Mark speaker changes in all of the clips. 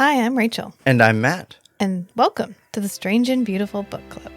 Speaker 1: Hi, I'm Rachel.
Speaker 2: And I'm Matt.
Speaker 1: And welcome to the Strange and Beautiful Book Club.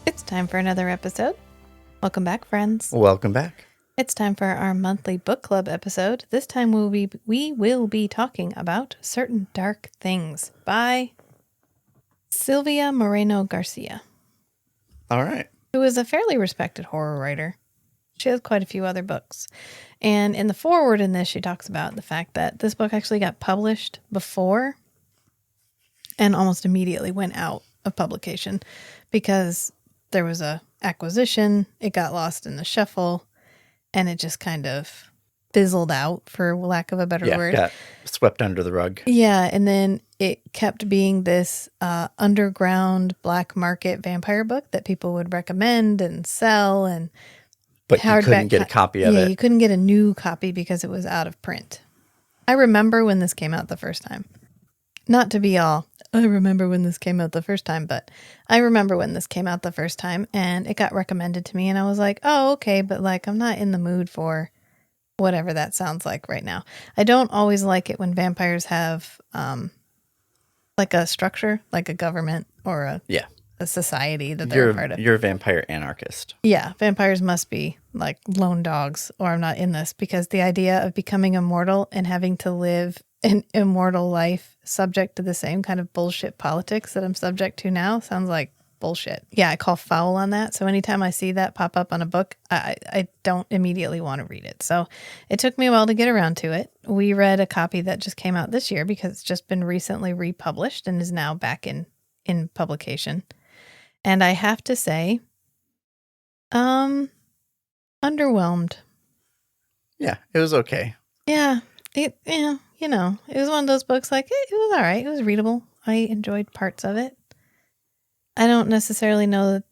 Speaker 1: It's time for another episode. Welcome back, friends.
Speaker 2: Welcome back.
Speaker 1: It's time for our monthly book club episode. This time we will be talking about Certain Dark Things by Silvia Moreno-Garcia,
Speaker 2: All right.
Speaker 1: who is a fairly respected horror writer. She has quite a few other books. And in the foreword in this, she talks about the fact that this book actually got published before and almost immediately went out of publication because there was a acquisition, it got lost in the shuffle, and it just kind of fizzled out, for lack of a better word.
Speaker 2: Got swept under the rug.
Speaker 1: Yeah, and then it kept being this underground black market vampire book that people would recommend and sell,
Speaker 2: but you couldn't get a copy of it.
Speaker 1: Yeah, you couldn't get a new copy because it was out of print. I remember when this came out the first time. Not to be all, I remember when this came out the first time, but I remember when this came out the first time and it got recommended to me and I was like, oh, okay, but like I'm not in the mood for whatever that sounds like right now. I don't always like it when vampires have like a structure, like a government or a society that they're a part of.
Speaker 2: You're a vampire anarchist.
Speaker 1: Yeah, vampires must be like lone dogs or I'm not in this, because the idea of becoming immortal and having to live an immortal life subject to the same kind of bullshit politics that I'm subject to now sounds like bullshit. Yeah, I call foul on that. So anytime I see that pop up on a book, I don't immediately want to read it. So it took me a while to get around to it. We read a copy that just came out this year because it's just been recently republished and is now back in publication. And I have to say, underwhelmed.
Speaker 2: Yeah, it was okay.
Speaker 1: Yeah, it was one of those books like it was all right. It was readable. I enjoyed parts of it. I don't necessarily know that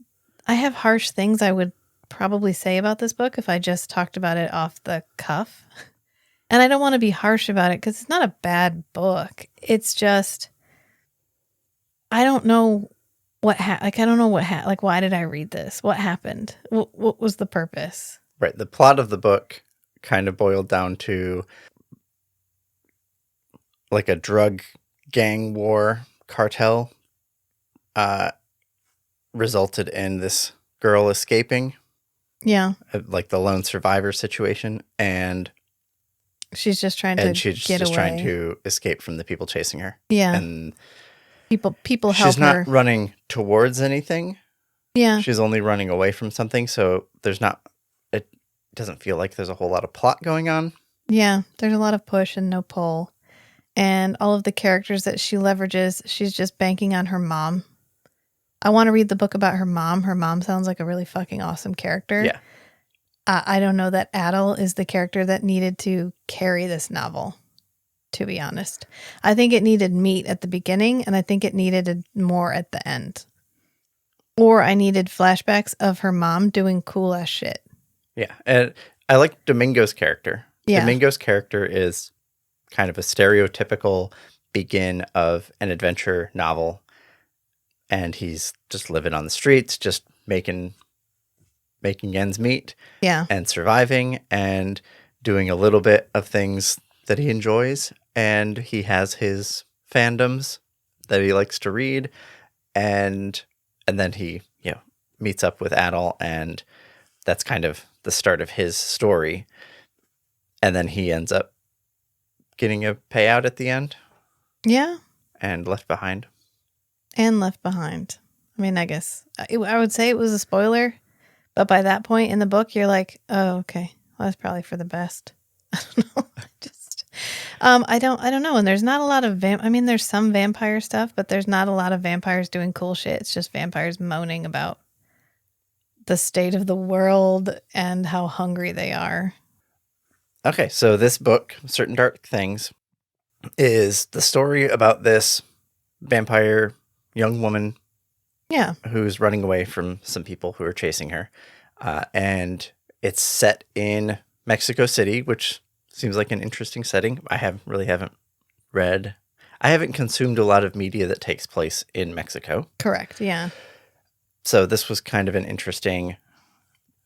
Speaker 1: I have harsh things I would probably say about this book if I just talked about it off the cuff. And I don't want to be harsh about it because it's not a bad book. It's just, I don't know what I don't know what why did I read this? What happened? What was the purpose?
Speaker 2: Right. The plot of the book kind of boiled down to like a drug gang war cartel resulted in this girl escaping.
Speaker 1: Yeah.
Speaker 2: Like the lone survivor situation. And
Speaker 1: she's just trying to get away.
Speaker 2: Trying to escape from the people chasing her.
Speaker 1: Yeah.
Speaker 2: And
Speaker 1: people help her.
Speaker 2: She's not running towards anything.
Speaker 1: Yeah.
Speaker 2: She's only running away from something. So it doesn't feel like there's a whole lot of plot going on.
Speaker 1: Yeah. There's a lot of push and no pull. And all of the characters that she leverages, she's just banking on her mom. I want to read the book about her mom. Her mom sounds like a really fucking awesome character.
Speaker 2: Yeah.
Speaker 1: I don't know that Adel is the character that needed to carry this novel, to be honest. I think it needed meat at the beginning, and I think it needed more at the end. Or I needed flashbacks of her mom doing cool-ass shit.
Speaker 2: Yeah. And I like Domingo's character.
Speaker 1: Yeah.
Speaker 2: Domingo's character is kind of a stereotypical begin of an adventure novel. And he's just living on the streets, just making ends meet.
Speaker 1: Yeah.
Speaker 2: And surviving and doing a little bit of things that he enjoys. And he has his fandoms that he likes to read. And then he, meets up with Adel, and that's kind of the start of his story. And then he ends up getting a payout at the end.
Speaker 1: Yeah.
Speaker 2: And left behind.
Speaker 1: I mean, I guess I would say it was a spoiler, but by that point in the book, you're like, oh, okay, well, that's probably for the best. I don't know. I don't know. And there's not a lot of I mean, there's some vampire stuff, but there's not a lot of vampires doing cool shit. It's just vampires moaning about the state of the world and how hungry they are.
Speaker 2: Okay, so this book, Certain Dark Things, is the story about this vampire young woman
Speaker 1: Yeah.
Speaker 2: who's running away from some people who are chasing her. And it's set in Mexico City, which seems like an interesting setting. I haven't consumed a lot of media that takes place in Mexico.
Speaker 1: Correct. Yeah.
Speaker 2: So this was kind of an interesting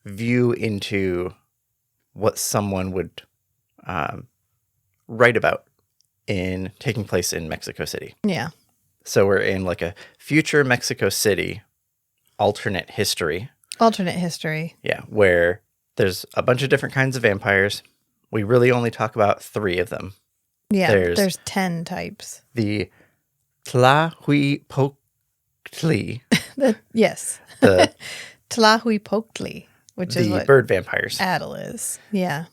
Speaker 2: view into what someone would write about in taking place in Mexico City.
Speaker 1: Yeah.
Speaker 2: So we're in like a future Mexico City alternate history.
Speaker 1: Alternate history.
Speaker 2: Yeah, where there's a bunch of different kinds of vampires. We really only talk about 3 of them.
Speaker 1: Yeah, there's 10 types.
Speaker 2: The Tlahuipoctli.
Speaker 1: Yes.
Speaker 2: The
Speaker 1: Tlahuipoctli, which is what
Speaker 2: bird vampires.
Speaker 1: Adel is. Yeah.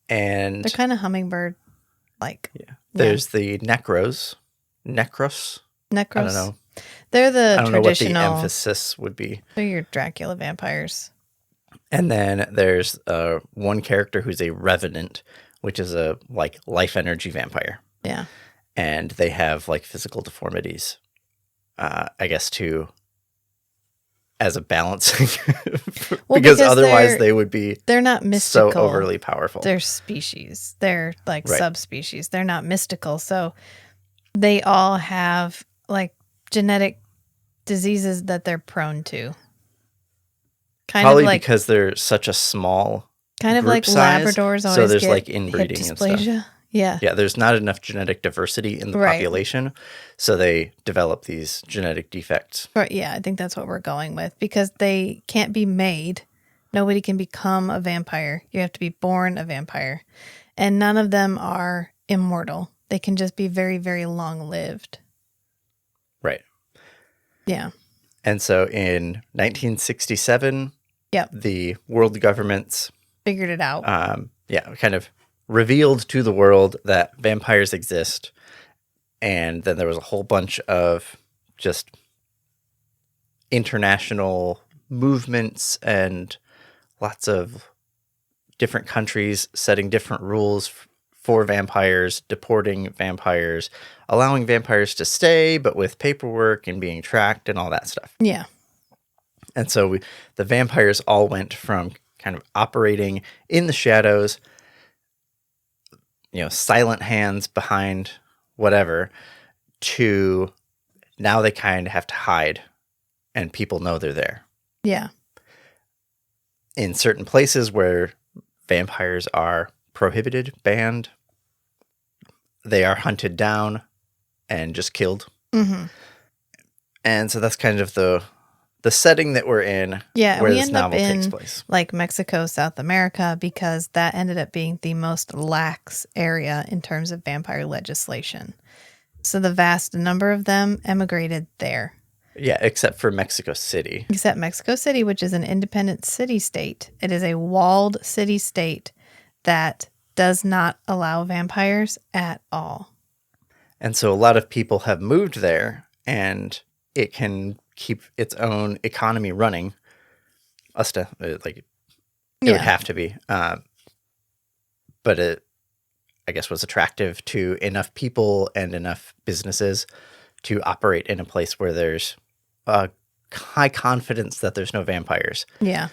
Speaker 2: And
Speaker 1: they're kind of hummingbird-like.
Speaker 2: Yeah. There's the Necros.
Speaker 1: Necros.
Speaker 2: I don't know.
Speaker 1: They're the
Speaker 2: I don't know what the
Speaker 1: traditional.
Speaker 2: emphasis would be.
Speaker 1: They're your Dracula vampires.
Speaker 2: And then there's one character who's a revenant, which is a like life energy vampire.
Speaker 1: Yeah.
Speaker 2: And they have like physical deformities, I guess, as a balancing. because otherwise they would be
Speaker 1: they're not mystical.
Speaker 2: So overly powerful.
Speaker 1: They're species. They're like
Speaker 2: Right.
Speaker 1: subspecies. They're not mystical. So they all have like genetic diseases that they're prone to.
Speaker 2: Probably because they're such a small
Speaker 1: kind of
Speaker 2: group
Speaker 1: like
Speaker 2: size,
Speaker 1: Labradors always
Speaker 2: so there's
Speaker 1: get
Speaker 2: like inbreeding
Speaker 1: hip
Speaker 2: and stuff.
Speaker 1: dysplasia. Yeah.
Speaker 2: Yeah, there's not enough genetic diversity in the
Speaker 1: Right.
Speaker 2: population, so they develop these genetic defects.
Speaker 1: But yeah, I think that's what we're going with because they can't be made. Nobody can become a vampire. You have to be born a vampire. And none of them are immortal. They can just be very, very long-lived.
Speaker 2: Right.
Speaker 1: Yeah.
Speaker 2: And so in 1967,
Speaker 1: Yep.
Speaker 2: the world governments
Speaker 1: Figured it out.
Speaker 2: kind of revealed to the world that vampires exist. And then there was a whole bunch of just international movements and lots of different countries setting different rules for vampires, deporting vampires, allowing vampires to stay, but with paperwork and being tracked and all that stuff.
Speaker 1: Yeah.
Speaker 2: And so the vampires all went from kind of operating in the shadows, silent hands behind whatever, to now they kind of have to hide and people know they're there.
Speaker 1: Yeah.
Speaker 2: In certain places where vampires are prohibited, banned, they are hunted down and just killed.
Speaker 1: Mm-hmm.
Speaker 2: And so that's kind of the setting that we're in.
Speaker 1: Yeah,
Speaker 2: where
Speaker 1: we
Speaker 2: this
Speaker 1: end up
Speaker 2: novel takes
Speaker 1: in
Speaker 2: place.
Speaker 1: like Mexico, South America, because that ended up being the most lax area in terms of vampire legislation. So the vast number of them emigrated there.
Speaker 2: Yeah, except for Mexico City.
Speaker 1: Except Mexico City, which is an independent city-state. It is a walled city-state that does not allow vampires at all.
Speaker 2: And so a lot of people have moved there, and it can keep its own economy running. It would have to be. But it, I guess, was attractive to enough people and enough businesses to operate in a place where there's high confidence that there's no vampires.
Speaker 1: Yeah.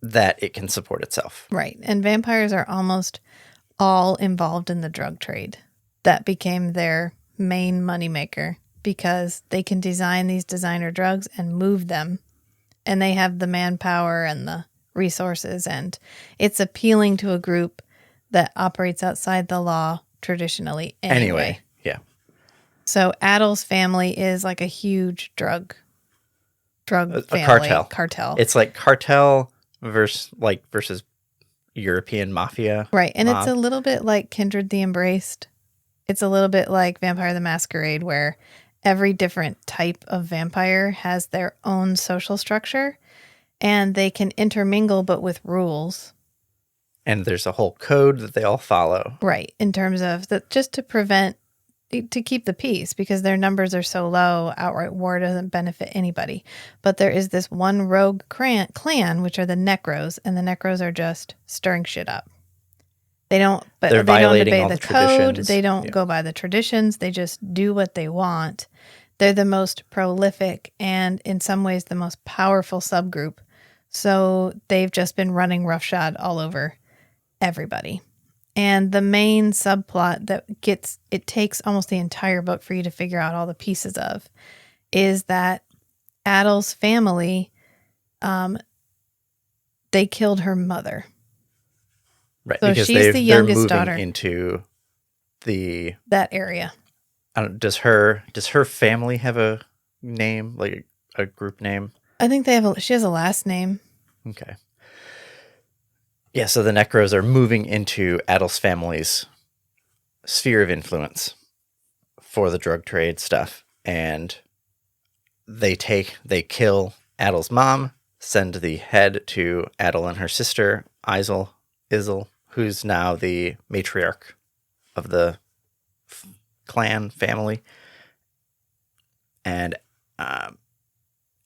Speaker 2: That it can support itself.
Speaker 1: Right. And vampires are almost all involved in the drug trade. That became their main moneymaker because they can design these designer drugs and move them. And they have the manpower and the resources. And it's appealing to a group that operates outside the law traditionally anyway.
Speaker 2: Yeah.
Speaker 1: So Adel's family is like a huge drug family. Cartel.
Speaker 2: It's like cartel versus European mafia.
Speaker 1: Right. And
Speaker 2: mob.
Speaker 1: It's a little bit like Kindred the Embraced. It's a little bit like Vampire the Masquerade, where every different type of vampire has their own social structure and they can intermingle, but with rules.
Speaker 2: And there's a whole code that they all follow.
Speaker 1: Right. In terms of just to keep the peace, because their numbers are so low, outright war doesn't benefit anybody. But there is this one rogue clan, which are the Necros, and the Necros are just stirring shit up. They don't
Speaker 2: Violating
Speaker 1: obey
Speaker 2: all
Speaker 1: the
Speaker 2: the
Speaker 1: code.
Speaker 2: traditions.
Speaker 1: They don't go by the traditions. They just do what they want. They're the most prolific and in some ways the most powerful subgroup. So they've just been running roughshod all over everybody. And the main subplot that it takes almost the entire book for you to figure out all the pieces of is that Adel's family, they killed her mother.
Speaker 2: Right,
Speaker 1: so
Speaker 2: because
Speaker 1: she's the
Speaker 2: they're
Speaker 1: youngest
Speaker 2: moving
Speaker 1: daughter
Speaker 2: into
Speaker 1: that area.
Speaker 2: Does her family have a name, like a group name?
Speaker 1: I think she has a last name.
Speaker 2: Okay. Yeah, so the Necros are moving into Adel's family's sphere of influence for the drug trade stuff. And they kill Adel's mom, send the head to Adel and her sister, Isel, who's now the matriarch of the clan family. And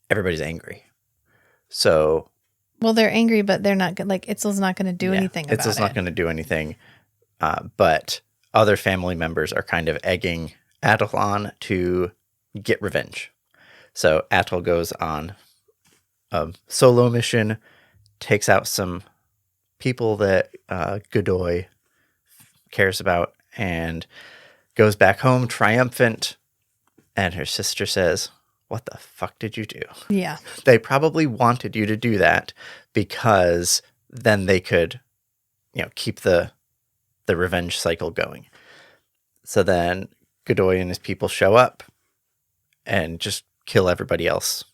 Speaker 2: everybody's angry. So...
Speaker 1: Well, they're angry, but they're not good. Like, Itzel's not going to do anything about it.
Speaker 2: Itzel's not going to do anything. But other family members are kind of egging Adel on to get revenge. So Adel goes on a solo mission, takes out some people that Godoy cares about, and goes back home triumphant. And her sister says, "What the fuck did you do?"
Speaker 1: Yeah.
Speaker 2: They probably wanted you to do that because then they could, keep the revenge cycle going. So then Godoy and his people show up and just kill everybody else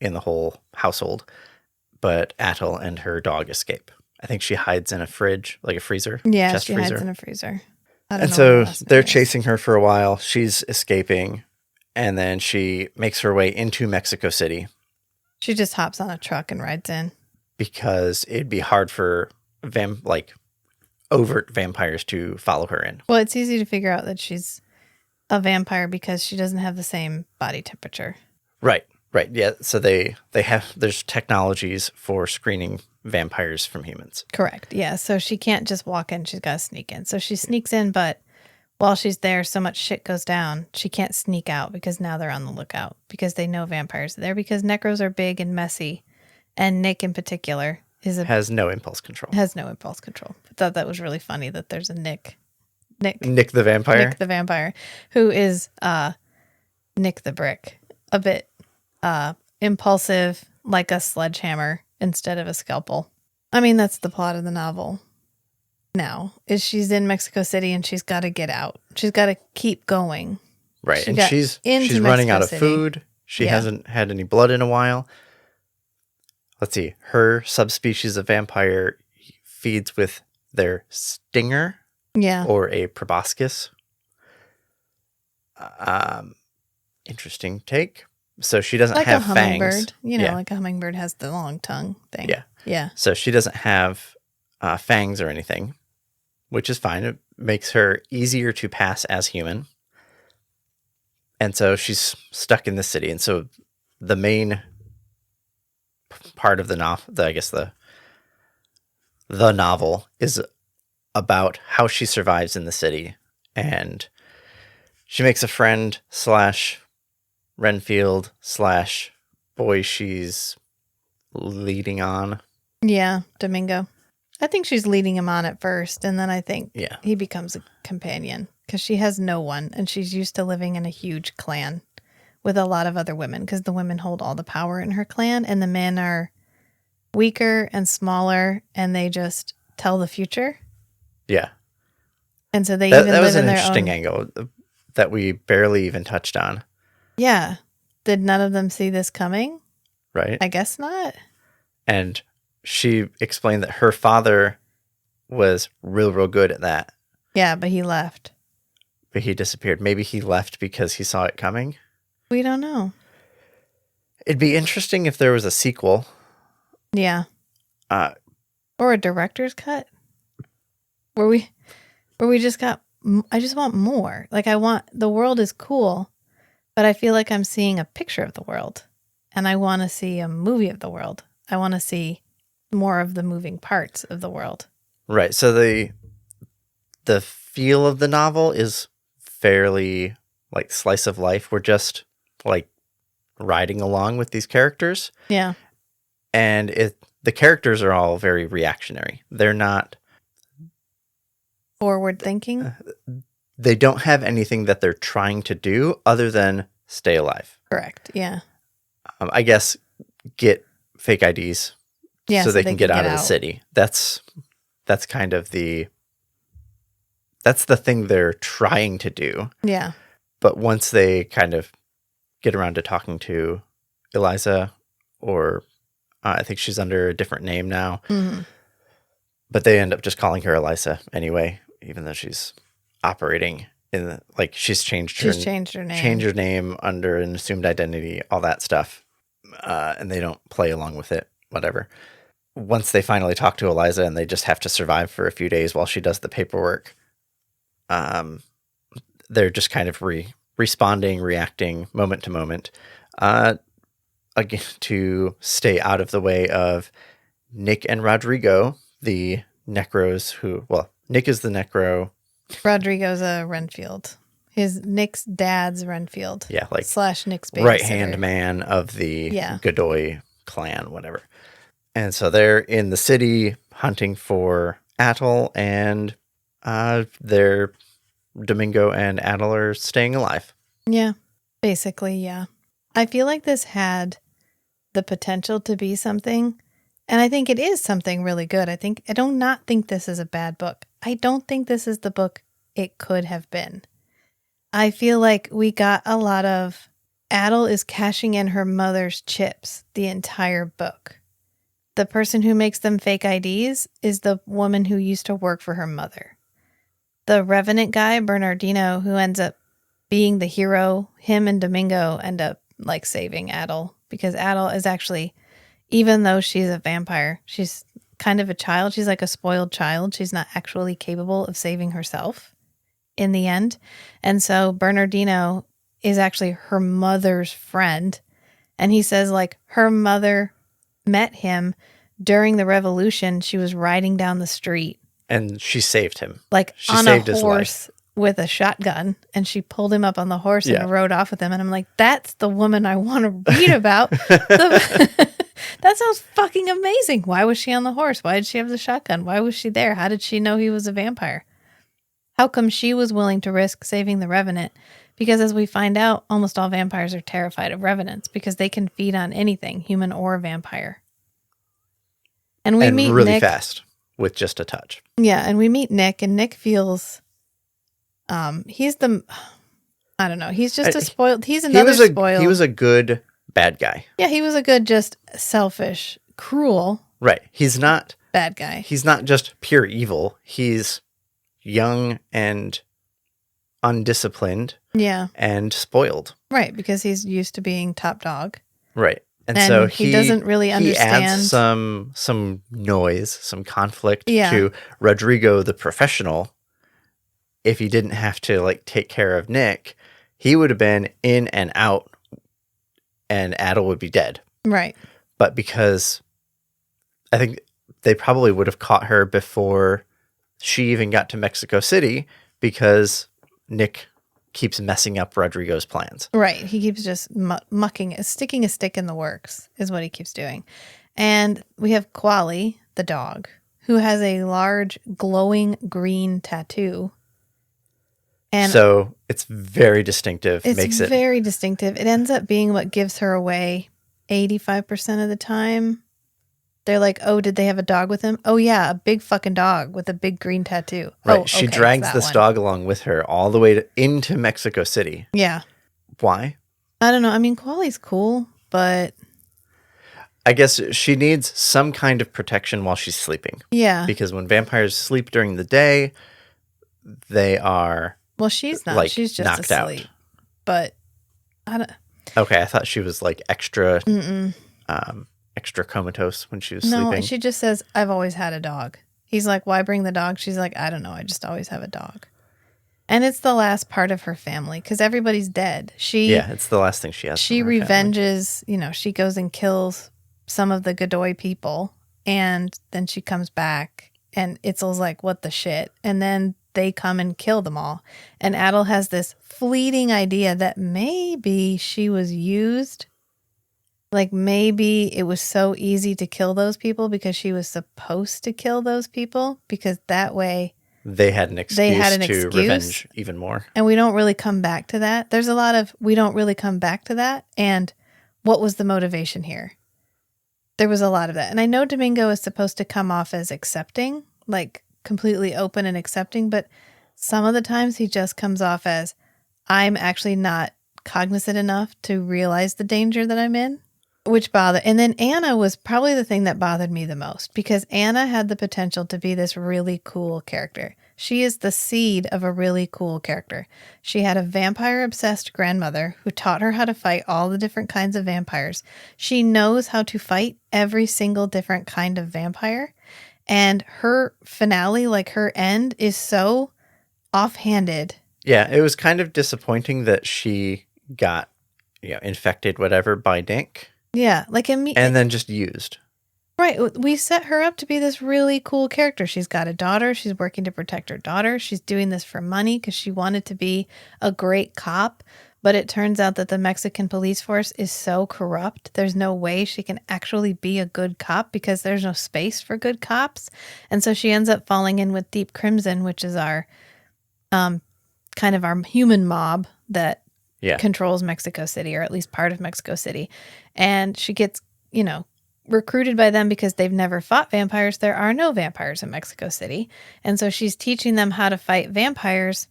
Speaker 2: in the whole household. But Adel and her dog escape. I think she hides in a fridge, like a freezer.
Speaker 1: Yeah,
Speaker 2: chest
Speaker 1: she
Speaker 2: freezer.
Speaker 1: hides in a freezer.
Speaker 2: And so they're chasing her for a while. She's escaping. And then she makes her way into Mexico City.
Speaker 1: She just hops on a truck and rides in.
Speaker 2: Because it'd be hard for overt vampires to follow her in.
Speaker 1: Well, it's easy to figure out that she's a vampire because she doesn't have the same body temperature.
Speaker 2: Right. Yeah. So there's technologies for screening vampires from humans.
Speaker 1: Correct. Yeah. So she can't just walk in. She's got to sneak in. So she sneaks in, but while she's there, so much shit goes down. She can't sneak out because now they're on the lookout because they know vampires are there because Necros are big and messy. And Nick in particular
Speaker 2: has no impulse control.
Speaker 1: I thought that was really funny that there's a Nick
Speaker 2: the vampire.
Speaker 1: Nick the vampire, who is Nick the Brick. A bit impulsive, like a sledgehammer instead of a scalpel. I mean, that's the plot of the novel. Now is she's in Mexico City and she's got to get out. She's got to keep going.
Speaker 2: Right, and she's running out of food. She hasn't had any blood in a while. Let's see. Her subspecies of vampire feeds with their stinger.
Speaker 1: Yeah.
Speaker 2: Or a proboscis. Interesting take. So she doesn't have fangs. Like a
Speaker 1: hummingbird. Like a hummingbird has the long tongue thing.
Speaker 2: Yeah.
Speaker 1: Yeah.
Speaker 2: So she doesn't have fangs or anything, which is fine. It makes her easier to pass as human. And so she's stuck in the city. And so the main part of the novel, the novel is about how she survives in the city. And she makes a friend / Renfield / boy she's leading on.
Speaker 1: Yeah, Domingo. I think she's leading him on at first, and then I think he becomes a companion because she has no one, and she's used to living in a huge clan with a lot of other women because the women hold all the power in her clan, and the men are weaker and smaller, and they just tell the future.
Speaker 2: Yeah.
Speaker 1: And so they even live in their own... That was an
Speaker 2: interesting angle that we barely even touched on.
Speaker 1: Yeah. Did none of them see this coming?
Speaker 2: Right.
Speaker 1: I guess not.
Speaker 2: And she explained that her father was real good at that.
Speaker 1: Yeah, but he left.
Speaker 2: But he disappeared. Maybe he left because he saw it coming.
Speaker 1: We don't know.
Speaker 2: It'd be interesting if there was a sequel.
Speaker 1: Yeah. Or a director's cut. where we just got, I just want more. Like the world is cool, but I feel like I'm seeing a picture of the world and I want to see a movie of the world. I want to see more of the moving parts of the world.
Speaker 2: Right. So the feel of the novel is fairly like slice of life. We're just like riding along with these characters.
Speaker 1: Yeah.
Speaker 2: And the characters are all very reactionary. They're not
Speaker 1: forward thinking.
Speaker 2: They don't have anything that they're trying to do other than stay alive.
Speaker 1: Correct. Yeah.
Speaker 2: I guess get fake IDs so they can get out of the city. That's kind of that's the thing they're trying to do.
Speaker 1: Yeah.
Speaker 2: But once they kind of get around to talking to Eliza, or I think she's under a different name now, but they end up just calling her Eliza anyway, even though she's operating in she's changed her name. Changed her name under an assumed identity, all that stuff. And they don't play along with it, whatever. Once they finally talk to Eliza and they just have to survive for a few days while she does the paperwork, they're just kind of responding, reacting moment to moment, again, to stay out of the way of Nick and Rodrigo, the Necros Nick is the Necro.
Speaker 1: Rodrigo's a Renfield. Nick's dad's Renfield.
Speaker 2: Yeah,
Speaker 1: / Nick's babysitter.
Speaker 2: Right-hand man of the Godoy clan, whatever. And so they're in the city hunting for Atle, and they're Domingo and Atle are staying alive.
Speaker 1: Yeah, basically, yeah. I feel like this had the potential to be something, and I think it is something really good. I do not think this is a bad book. I don't think this is the book it could have been. I feel like we got a lot of Atle is cashing in her mother's chips the entire book. The person who makes them fake IDs is the woman who used to work for her mother. The Revenant guy, Bernardino, who ends up being the hero, him and Domingo end up saving Atle, because Atle is actually, even though she's a vampire, she's kind of a child. She's like a spoiled child. She's not actually capable of saving herself in the end. And so Bernardino is actually her mother's friend. And he says her mother met him during the revolution. She was riding down the street. And
Speaker 2: she saved him. She
Speaker 1: on
Speaker 2: saved
Speaker 1: a
Speaker 2: his
Speaker 1: horse
Speaker 2: life
Speaker 1: with a shotgun. And she pulled him up on the horse and rode off with him. And I'm like, that's the woman I want to read about. That sounds fucking amazing. Why was she on the horse? Why did she have the shotgun? Why was she there? How did she know he was a vampire? How come she was willing to risk saving the Revenant? Because as we find out, almost all vampires are terrified of Revenants because they can feed on anything, human or vampire. And we meet
Speaker 2: really
Speaker 1: Nick
Speaker 2: fast with just a touch.
Speaker 1: Yeah, and we meet Nick, and Nick feels, he's the, I don't know, he's just a spoiled, he's another spoiled.
Speaker 2: He was a good bad guy.
Speaker 1: Yeah, he was a good, just selfish, cruel.
Speaker 2: Right. He's not
Speaker 1: bad guy.
Speaker 2: He's not just pure evil. He's young and undisciplined.
Speaker 1: Yeah.
Speaker 2: And spoiled.
Speaker 1: Right, because he's used to being top dog.
Speaker 2: Right. And so he
Speaker 1: doesn't really understand.
Speaker 2: He adds some noise, some conflict to Rodrigo the professional. If he didn't have to take care of Nick, he would have been in and out and Atle would be dead.
Speaker 1: Right.
Speaker 2: But because I think they probably would have caught her before she even got to Mexico City, because Nick keeps messing up Rodrigo's plans.
Speaker 1: Right. He keeps just mucking it, sticking a stick in the works is what he keeps doing. And we have Quali, the dog, who has a large glowing green tattoo. And
Speaker 2: so it's very distinctive.
Speaker 1: It's very distinctive. It ends up being what gives her away 85% of the time. They're like, oh, did they have a dog with him? Oh, yeah, a big fucking dog with a big green tattoo.
Speaker 2: Right.
Speaker 1: Oh,
Speaker 2: she drags this dog along with her all the way into Mexico City.
Speaker 1: Yeah.
Speaker 2: Why?
Speaker 1: I don't know. I mean, Quali's cool, but
Speaker 2: I guess she needs some kind of protection while she's sleeping.
Speaker 1: Yeah.
Speaker 2: Because when vampires sleep during the day, they are...
Speaker 1: Well, she's not. She's just
Speaker 2: knocked
Speaker 1: asleep. Out. But I don't...
Speaker 2: Okay, I thought she was extra... extra comatose when she was sleeping.
Speaker 1: No, she just says, I've always had a dog. He's like, why bring the dog? She's like, I don't know. I just always have a dog. And it's the last part of her family because everybody's dead.
Speaker 2: It's the last thing she has.
Speaker 1: She revenges, she goes and kills some of the Godoy people, and then she comes back, and Itzel's like, what the shit? And then they come and kill them all. And Adel has this fleeting idea that maybe she was used. Like maybe it was so easy to kill those people because she was supposed to kill those people because that way
Speaker 2: they had an excuse to revenge even more.
Speaker 1: And we don't really come back to that. There's a lot of we don't really come back to that. And what was the motivation here? There was a lot of that. And I know Domingo is supposed to come off as accepting, like completely open and accepting, but some of the times he just comes off as I'm actually not cognizant enough to realize the danger that I'm in, which bothered. And then Anna was probably the thing that bothered me the most because Anna had the potential to be this really cool character. She is the seed of a really cool character. She had a vampire-obsessed grandmother who taught her how to fight all the different kinds of vampires. She knows how to fight every single different kind of vampire. And her finale, like her end, is so offhanded.
Speaker 2: Yeah, it was kind of disappointing that she got, infected, whatever, by Nick.
Speaker 1: Yeah, and
Speaker 2: then just used.
Speaker 1: Right. We set her up to be this really cool character. She's got a daughter. She's working to protect her daughter. She's doing this for money because she wanted to be a great cop. But it turns out that the Mexican police force is so corrupt. There's no way she can actually be a good cop because there's no space for good cops. And so she ends up falling in with Deep Crimson, which is our kind of our human mob that controls Mexico City, or at least part of Mexico City. And she gets, recruited by them because they've never fought vampires. There are no vampires in Mexico City. And so she's teaching them how to fight vampires.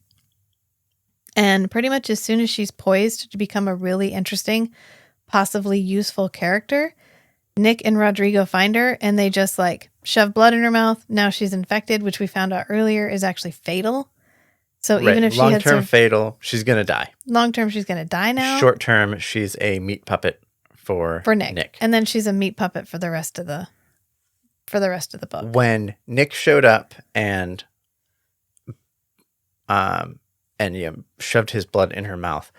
Speaker 1: And pretty much as soon as she's poised to become a really interesting, possibly useful character, Nick and Rodrigo find her and they just shove blood in her mouth. Now she's infected, which we found out earlier is actually fatal. So even if she had
Speaker 2: long-term fatal, she's going to die.
Speaker 1: Long-term, she's going to die now.
Speaker 2: Short-term, she's a meat puppet for Nick.
Speaker 1: And then she's a meat puppet for the rest of the book.
Speaker 2: When Nick showed up and shoved his blood in her mouth,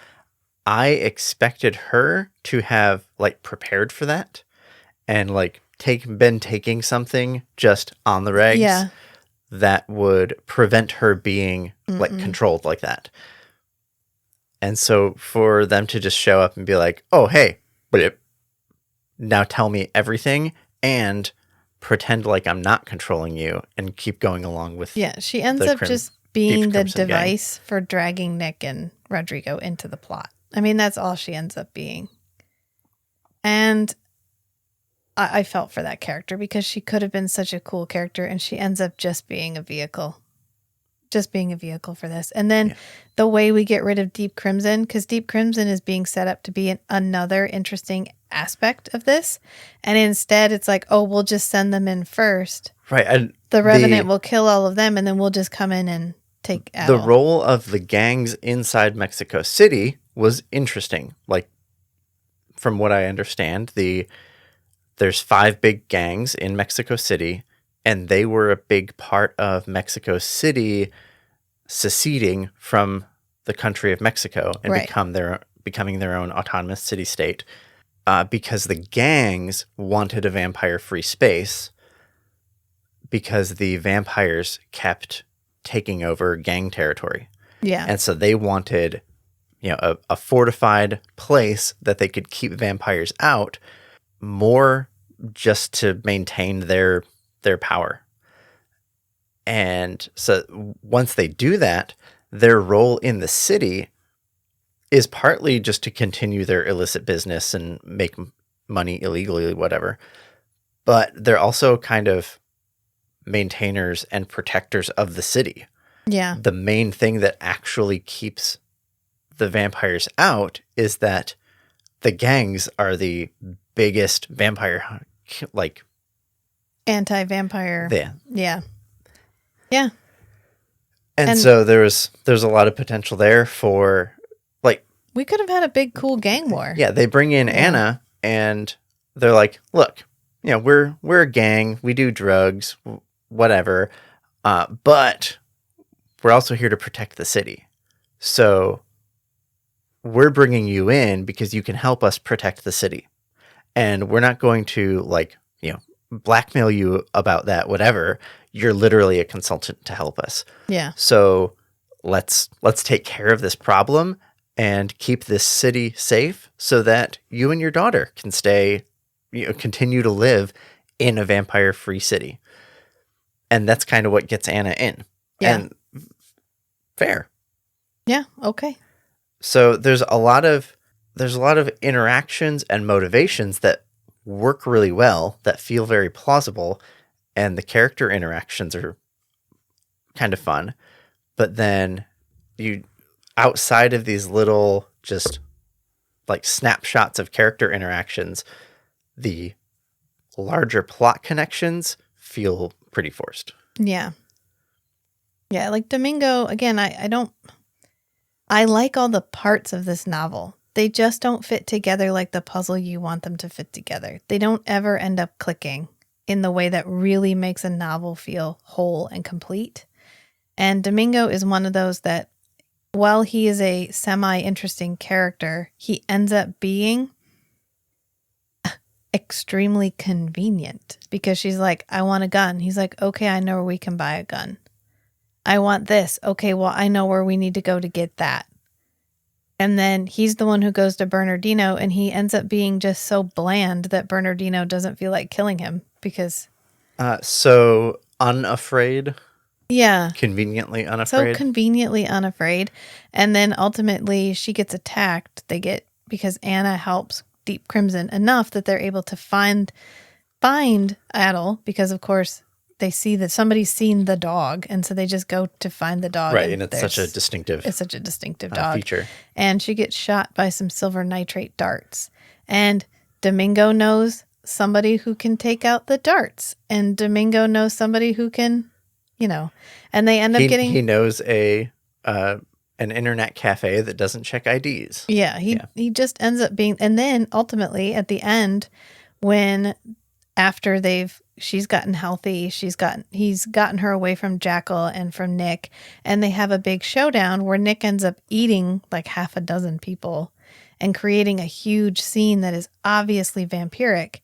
Speaker 2: I expected her to have prepared for that and been taking something just on the regs that would prevent her being controlled like that. And so for them to just show up and be like, oh, hey, now tell me everything and pretend like I'm not controlling you and keep going along with
Speaker 1: she ends up just being the device for dragging Nick and Rodrigo into the plot. I mean, that's all she ends up being. And I felt for that character because she could have been such a cool character and she ends up just being a vehicle. Just being a vehicle for this. And then the way we get rid of Deep Crimson, because Deep Crimson is being set up to be another interesting aspect of this. And instead it's we'll just send them in first.
Speaker 2: Right. And
Speaker 1: the Revenant will kill all of them and then we'll just come in and take Adel.
Speaker 2: The role of the gangs inside Mexico City was interesting. From what I understand, there's 5 big gangs in Mexico City, and they were a big part of Mexico City seceding from the country of Mexico and becoming their own autonomous city-state because the gangs wanted a vampire-free space because the vampires kept taking over gang territory.
Speaker 1: Yeah.
Speaker 2: And so they wanted, a fortified place that they could keep vampires out more just to maintain their power. And so once they do that, their role in the city is partly just to continue their illicit business and make money illegally, whatever. But they're also kind of maintainers and protectors of the city.
Speaker 1: Yeah.
Speaker 2: The main thing that actually keeps the vampires out is that the gangs are the biggest vampire,
Speaker 1: anti-vampire.
Speaker 2: Yeah.
Speaker 1: Yeah.
Speaker 2: And so there's a lot of potential there for
Speaker 1: we could have had a big cool gang war.
Speaker 2: Yeah, they bring in Anna and they're like, look, we're a gang, we do drugs, whatever. But we're also here to protect the city. So we're bringing you in because you can help us protect the city. And we're not going to blackmail you about that, whatever. You're literally a consultant to help us.
Speaker 1: Yeah.
Speaker 2: So let's take care of this problem and keep this city safe so that you and your daughter can continue to live in a vampire-free city. And that's kind of what gets Anna in.
Speaker 1: Yeah.
Speaker 2: And fair.
Speaker 1: Yeah. Okay.
Speaker 2: So there's a lot of interactions and motivations that work really well, that feel very plausible, and the character interactions are kind of fun. But then outside of these little just like snapshots of character interactions, the larger plot connections feel pretty forced.
Speaker 1: Yeah. Yeah, like Domingo, again, I like all the parts of this novel. They just don't fit together like the puzzle you want them to fit together. They don't ever end up clicking in the way that really makes a novel feel whole and complete. And Domingo is one of those that, while he is a semi-interesting character, he ends up being extremely convenient because she's like, I want a gun. He's like, okay, I know where we can buy a gun. I want this. Okay, well, I know where we need to go to get that. And then he's the one who goes to Bernardino, and he ends up being just so bland that Bernardino doesn't feel like killing him because...
Speaker 2: So unafraid?
Speaker 1: Yeah.
Speaker 2: Conveniently unafraid?
Speaker 1: So conveniently unafraid. And then ultimately she gets attacked. Because Anna helps Deep Crimson enough that they're able to find Adel, because of course they see that somebody's seen the dog, and so they just go to find the dog.
Speaker 2: Right, and it's such a distinctive
Speaker 1: dog
Speaker 2: feature.
Speaker 1: And she gets shot by some silver nitrate darts. And Domingo knows somebody who can take out the darts, and Domingo knows somebody who can, and they end up getting...
Speaker 2: He knows an internet cafe that doesn't check IDs.
Speaker 1: Yeah, he just ends up being... And then ultimately at the end, when after she's gotten healthy, he's gotten her away from Jackal and from Nick, and they have a big showdown where Nick ends up eating like half a dozen people and creating a huge scene that is obviously vampiric.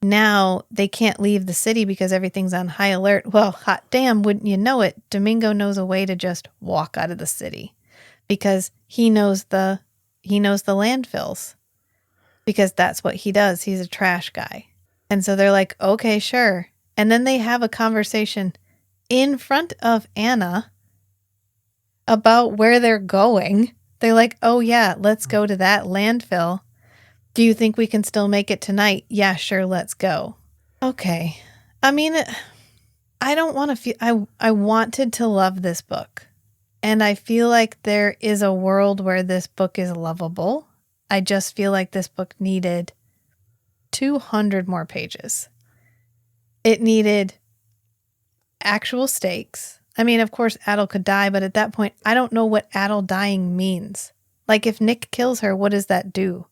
Speaker 1: Now they can't leave the city because everything's on high alert. Well, hot damn, wouldn't you know it, Domingo knows a way to just walk out of the city because he knows the landfills, because that's what he does. He's a trash guy. And so they're like, okay, sure. And then they have a conversation in front of Anna about where they're going. They're like, oh yeah, let's go to that landfill. Do you think we can still make it tonight? Yeah, sure, let's go. Okay. I mean, I don't want to feel... I wanted to love this book. And I feel like there is a world where this book is lovable. I just feel like this book needed 200 more pages. It needed actual stakes. I mean, of course, Adel could die, but at that point, I don't know what Adel dying means. Like, if Nick kills her, what does that do?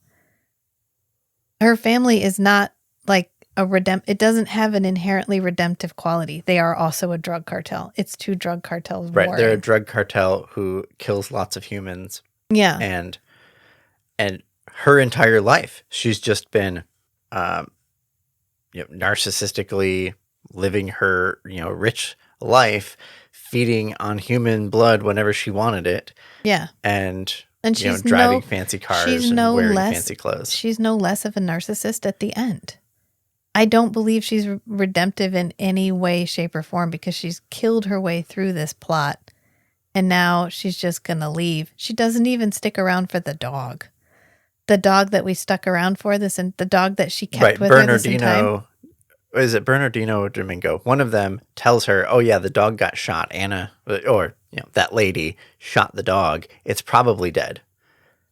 Speaker 1: Her family is not like it doesn't have an inherently redemptive quality. They are also a drug cartel. It's two drug cartels.
Speaker 2: Right.
Speaker 1: warring.
Speaker 2: They're a drug cartel who kills lots of humans.
Speaker 1: Yeah.
Speaker 2: And her entire life, she's just been, narcissistically living her, rich life, feeding on human blood whenever she wanted it.
Speaker 1: Yeah.
Speaker 2: And
Speaker 1: she's
Speaker 2: driving fancy cars and wearing fancy clothes.
Speaker 1: She's no less of a narcissist at the end. I don't believe she's redemptive in any way, shape, or form because she's killed her way through this plot. And now she's just going to leave. She doesn't even stick around for the dog. The dog that we stuck around for this, and the dog that she kept with her this entire time.
Speaker 2: Is it Bernardino or Domingo? One of them tells her, oh yeah, the dog got shot. Anna, or that lady shot the dog. It's probably dead.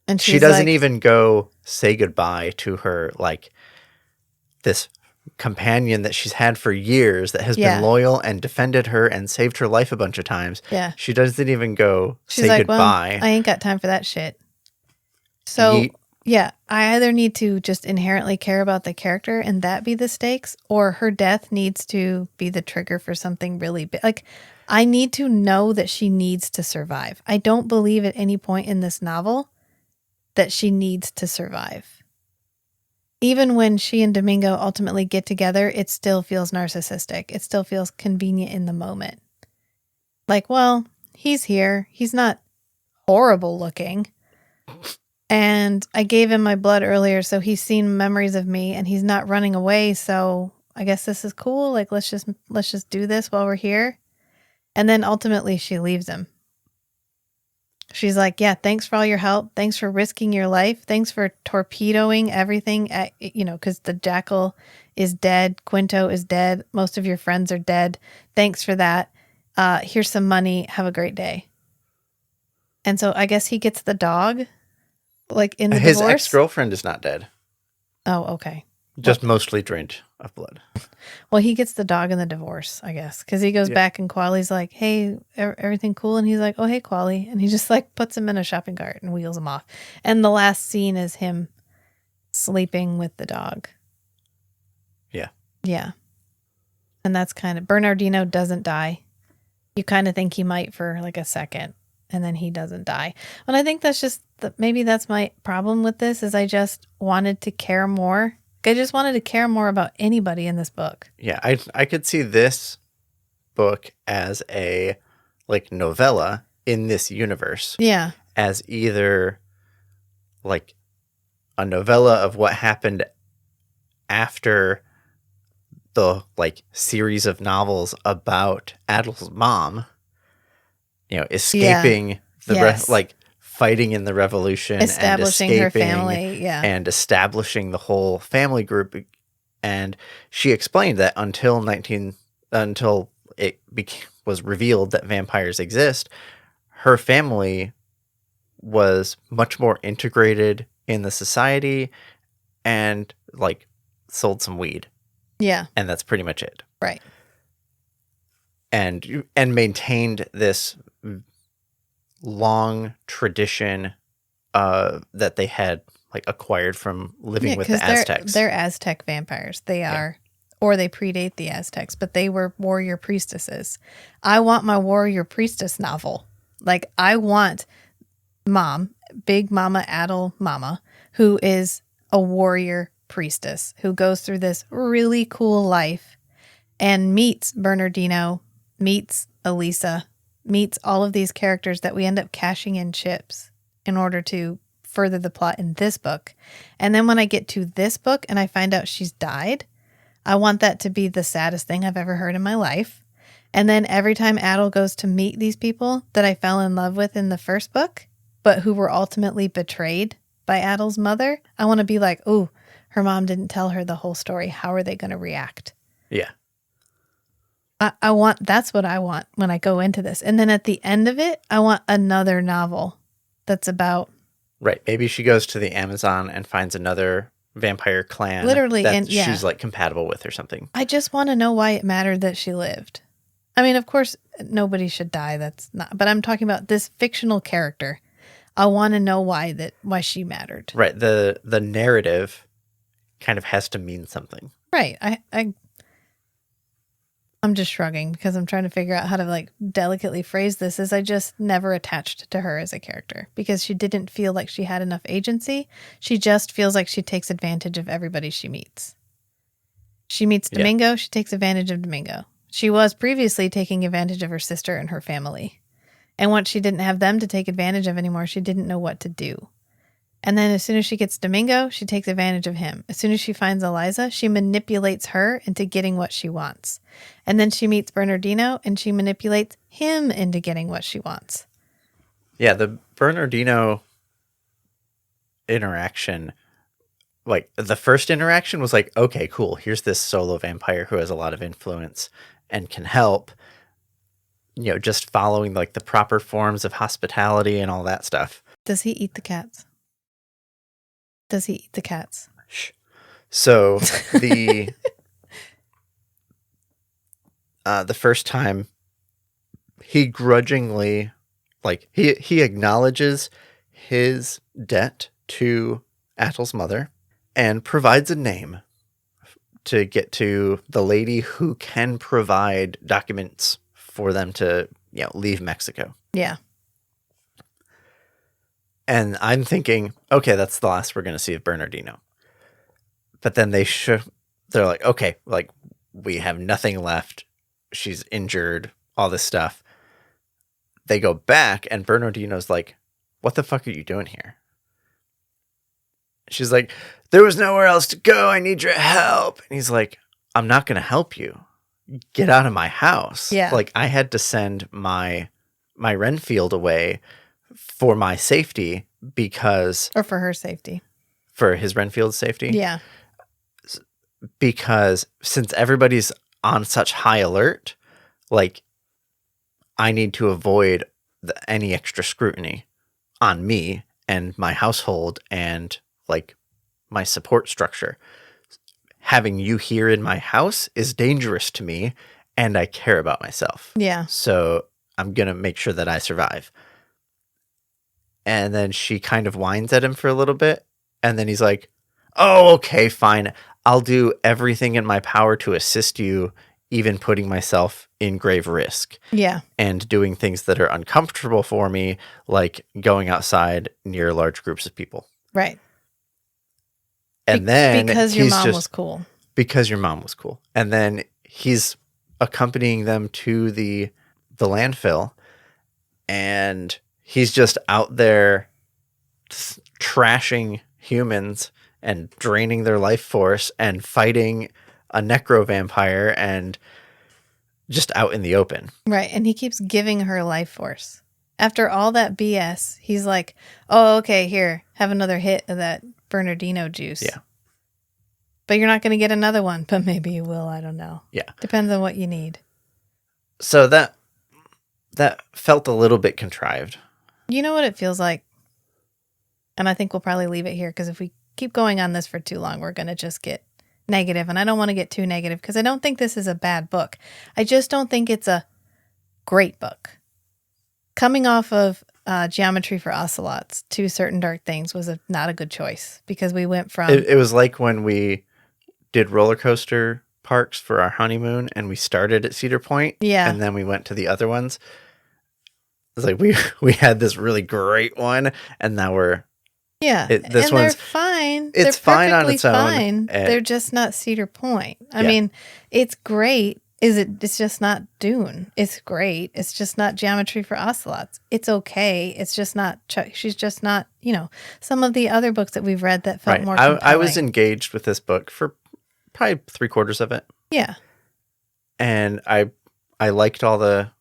Speaker 2: And she doesn't even go say goodbye to her, like, this companion that she's had for years that has been loyal and defended her and saved her life a bunch of times.
Speaker 1: Yeah.
Speaker 2: She doesn't even go say goodbye.
Speaker 1: Well, I ain't got time for that shit. So Yeah, I either need to just inherently care about the character and that be the stakes, or her death needs to be the trigger for something really big. Like, I need to know that she needs to survive. I don't believe at any point in this novel that she needs to survive. Even when she and Domingo ultimately get together, it still feels narcissistic. It still feels convenient in the moment. Like, well, he's here. He's not horrible looking. And I gave him my blood earlier, so he's seen memories of me and he's not running away. So I guess this is cool. Like, let's just do this while we're here. And then ultimately she leaves him. She's like, yeah, thanks for all your help. Thanks for risking your life. Thanks for torpedoing everything at, because the jackal is dead. Quinto is dead. Most of your friends are dead. Thanks for that. Here's some money. Have a great day. And so I guess he gets the dog. Like in the
Speaker 2: His
Speaker 1: divorce?
Speaker 2: ex-girlfriend is not dead.
Speaker 1: Oh, okay.
Speaker 2: Just mostly drained of blood.
Speaker 1: Well, he gets the dog in the divorce, I guess, because he goes back and Quali's like, hey, everything cool? And he's like, oh, hey, Quali. And he just like puts him in a shopping cart and wheels him off. And the last scene is him sleeping with the dog.
Speaker 2: Yeah.
Speaker 1: Yeah. And that's kind of, Bernardino doesn't die. You kind of think he might for like a second. And then he doesn't die. And I think that's just, maybe that's my problem with this, is I just wanted to care more. I just wanted to care more about anybody in this book.
Speaker 2: Yeah, I could see this book as a like novella in this universe.
Speaker 1: Yeah.
Speaker 2: As either like a novella of what happened after the like series of novels about Adel's mom, escaping like fighting in the revolution,
Speaker 1: establishing
Speaker 2: and
Speaker 1: her family,
Speaker 2: and establishing the whole family group. And she explained that until it was revealed that vampires exist, her family was much more integrated in the society and like sold some weed.
Speaker 1: Yeah.
Speaker 2: And that's pretty much it.
Speaker 1: Right.
Speaker 2: And maintained this long tradition that they had like acquired from living with the Aztecs.
Speaker 1: They're Aztec vampires. They are, or they predate the Aztecs, but they were warrior priestesses. I want my warrior priestess novel. Like, I want mom, Big Mama Adel Mama, who is a warrior priestess who goes through this really cool life and meets Bernardino, meets Elisa, meets all of these characters that we end up cashing in chips in order to further the plot in this book. And then when I get to this book and I find out she's died, I want that to be the saddest thing I've ever heard in my life. And then every time Adel goes to meet these people that I fell in love with in the first book, but who were ultimately betrayed by Adel's mother, I want to be like, oh, her mom didn't tell her the whole story. How are they going to react?
Speaker 2: Yeah.
Speaker 1: That's what I want when I go into this. And then at the end of it, I want another novel that's about.
Speaker 2: Right. Maybe she goes to the Amazon and finds another vampire clan.
Speaker 1: Literally.
Speaker 2: That she's like compatible with or something.
Speaker 1: I just want to know why it mattered that she lived. I mean, of course, nobody should die. That's not, but I'm talking about this fictional character. I want to know why she mattered.
Speaker 2: Right. The narrative kind of has to mean something.
Speaker 1: Right. I'm just shrugging because I'm trying to figure out how to like delicately phrase this, as I just never attached to her as a character because she didn't feel like she had enough agency. She just feels like she takes advantage of everybody she meets. She meets Domingo. She takes advantage of Domingo. She was previously taking advantage of her sister and her family. And once she didn't have them to take advantage of anymore, she didn't know what to do. And then as soon as she gets Domingo, she takes advantage of him. As soon as she finds Eliza, she manipulates her into getting what she wants. And then she meets Bernardino and she manipulates him into getting what she wants.
Speaker 2: Yeah, the Bernardino interaction, like the first interaction was like, okay, cool. Here's this solo vampire who has a lot of influence and can help, just following like the proper forms of hospitality and all that stuff.
Speaker 1: Does he eat the cats? Does he eat the cats?
Speaker 2: So the first time he grudgingly, like he acknowledges his debt to Atol's mother and provides a name to get to the lady who can provide documents for them to, leave Mexico.
Speaker 1: Yeah.
Speaker 2: And I'm thinking, okay, that's the last we're going to see of Bernardino. But then they're like, okay, like we have nothing left. She's injured, all this stuff. They go back and Bernardino's like, what the fuck are you doing here? She's like, there was nowhere else to go. I need your help. And he's like, I'm not going to help you. Get out of my house.
Speaker 1: Yeah.
Speaker 2: Like I had to send my Renfield away for my safety because...
Speaker 1: Or for her safety.
Speaker 2: For his Renfield's safety?
Speaker 1: Yeah.
Speaker 2: Because since everybody's on such high alert, like I need to avoid any extra scrutiny on me and my household and like my support structure. Having you here in my house is dangerous to me and I care about myself.
Speaker 1: Yeah.
Speaker 2: So I'm going to make sure that I survive. And then she kind of whines at him for a little bit. And then he's like, oh, okay, fine. I'll do everything in my power to assist you, even putting myself in grave risk.
Speaker 1: Yeah.
Speaker 2: And doing things that are uncomfortable for me, like going outside near large groups of people.
Speaker 1: Right.
Speaker 2: And then
Speaker 1: because your mom was cool.
Speaker 2: Because your mom was cool. And then he's accompanying them to the landfill, and he's just out there trashing humans and draining their life force and fighting a necro vampire and just out in the open.
Speaker 1: Right. And he keeps giving her life force. After all that BS, he's like, oh, okay, here, have another hit of that Bernardino juice.
Speaker 2: Yeah.
Speaker 1: But you're not going to get another one, but maybe you will. I don't know.
Speaker 2: Yeah.
Speaker 1: Depends on what you need.
Speaker 2: So that felt a little bit contrived.
Speaker 1: You know what it feels like? And I think we'll probably leave it here because if we keep going on this for too long, we're going to just get negative. And I don't want to get too negative because I don't think this is a bad book. I just don't think it's a great book. Coming off of Geometry for Ocelots to Certain Dark Things was not a good choice because we went from...
Speaker 2: It was like when we did roller coaster parks for our honeymoon and we started at Cedar Point.
Speaker 1: Yeah.
Speaker 2: And then we went to the other ones. It's like we had this really great one and now we're...
Speaker 1: Yeah.
Speaker 2: This
Speaker 1: and
Speaker 2: one's
Speaker 1: they're fine.
Speaker 2: It's
Speaker 1: they're
Speaker 2: fine on its
Speaker 1: fine.
Speaker 2: own.
Speaker 1: They're just not Cedar Point. I
Speaker 2: Yeah.
Speaker 1: mean, it's great. It's just not Dune. It's great. It's just not Geometry for Ocelots. It's okay. It's just not she's just not, some of the other books that we've read that felt more compelling.
Speaker 2: I was engaged with this book for probably 3/4 of it.
Speaker 1: Yeah.
Speaker 2: And I liked all the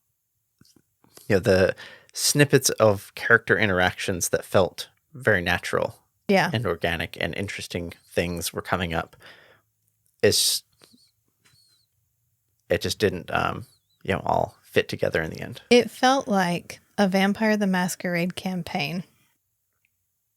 Speaker 2: the snippets of character interactions that felt very natural.
Speaker 1: Yeah.
Speaker 2: And organic and interesting things were coming up. It just didn't all fit together in the end.
Speaker 1: It felt like a Vampire the Masquerade campaign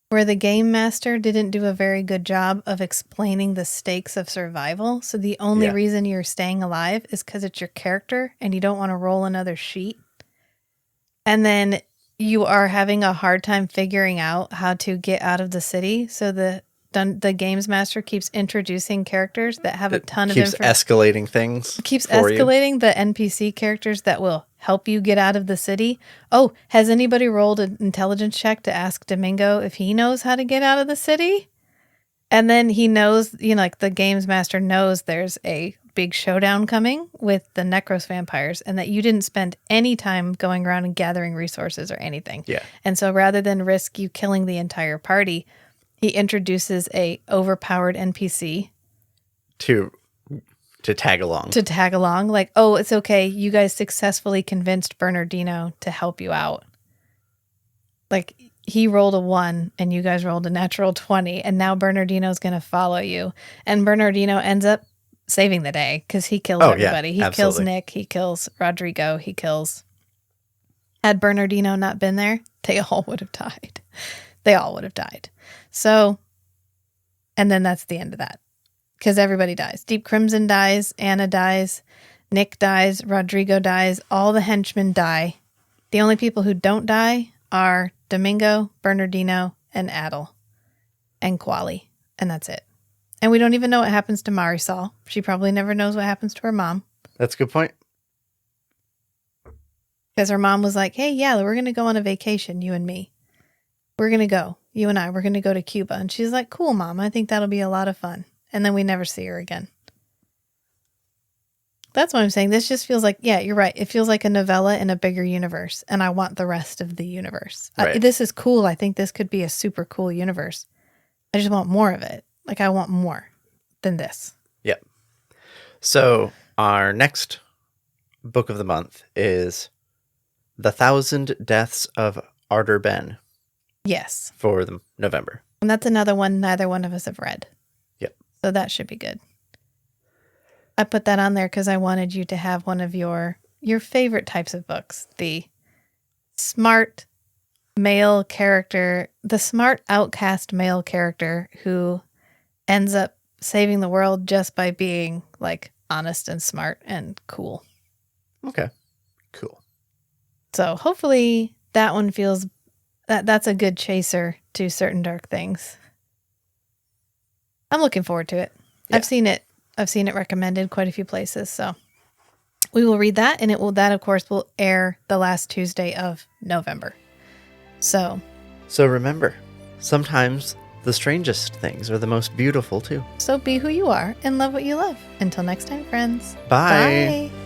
Speaker 1: where the game master didn't do a very good job of explaining the stakes of survival. So the only reason you're staying alive is because it's your character and you don't want to roll another sheet. And then you are having a hard time figuring out how to get out of the city. So the games master keeps introducing characters that have a ton of
Speaker 2: information. Keeps escalating things.
Speaker 1: Keeps escalating the NPC characters that will help you get out of the city. Oh, has anybody rolled an intelligence check to ask Domingo if he knows how to get out of the city? And then he knows, like the games master knows there's a big showdown coming with the Necros vampires and that you didn't spend any time going around and gathering resources or anything.
Speaker 2: Yeah.
Speaker 1: And so rather than risk you killing the entire party, he introduces a overpowered NPC
Speaker 2: to tag along.
Speaker 1: To tag along. Like, oh, it's okay. You guys successfully convinced Bernardino to help you out. Like, he rolled a 1 and you guys rolled a natural 20 and now Bernardino's going to follow you. And Bernardino ends up saving the day because he kills everybody. He kills Nick. He kills Rodrigo. He kills... Had Bernardino not been there, they all would have died. They all would have died. So, and then that's the end of that. Because everybody dies. Deep Crimson dies. Anna dies. Nick dies. Rodrigo dies. All the henchmen die. The only people who don't die are Domingo, Bernardino, and Adel. and Quali, and that's it. And we don't even know what happens to Marisol. She probably never knows what happens to her mom.
Speaker 2: That's a good point.
Speaker 1: Because her mom was like, hey, yeah, we're going to go on a vacation, you and me. We're going to go. You and I, we're going to go to Cuba. And she's like, cool, Mom. I think that'll be a lot of fun. And then we never see her again. That's what I'm saying. This just feels like, yeah, you're right. It feels like a novella in a bigger universe. And I want the rest of the universe.
Speaker 2: Right.
Speaker 1: This is cool. I think this could be a super cool universe. I just want more of it. Like, I want more than this.
Speaker 2: Yep. So our next book of the month is The 1,000 Deaths of Arter Ben.
Speaker 1: Yes.
Speaker 2: For the November.
Speaker 1: And that's another one neither one of us have read.
Speaker 2: Yep.
Speaker 1: So that should be good. I put that on there because I wanted you to have one of your favorite types of books. The smart male character, the smart outcast male character who ends up saving the world just by being like honest and smart and cool.
Speaker 2: Okay. Cool.
Speaker 1: So hopefully that one feels that's a good chaser to certain dark things. I'm looking forward to it. Yeah. I've seen it recommended quite a few places, so we will read that, and that of course will air the last Tuesday of November. So
Speaker 2: remember, sometimes the strangest things are the most beautiful too.
Speaker 1: So be who you are and love what you love. Until next time, friends.
Speaker 2: Bye.
Speaker 1: Bye.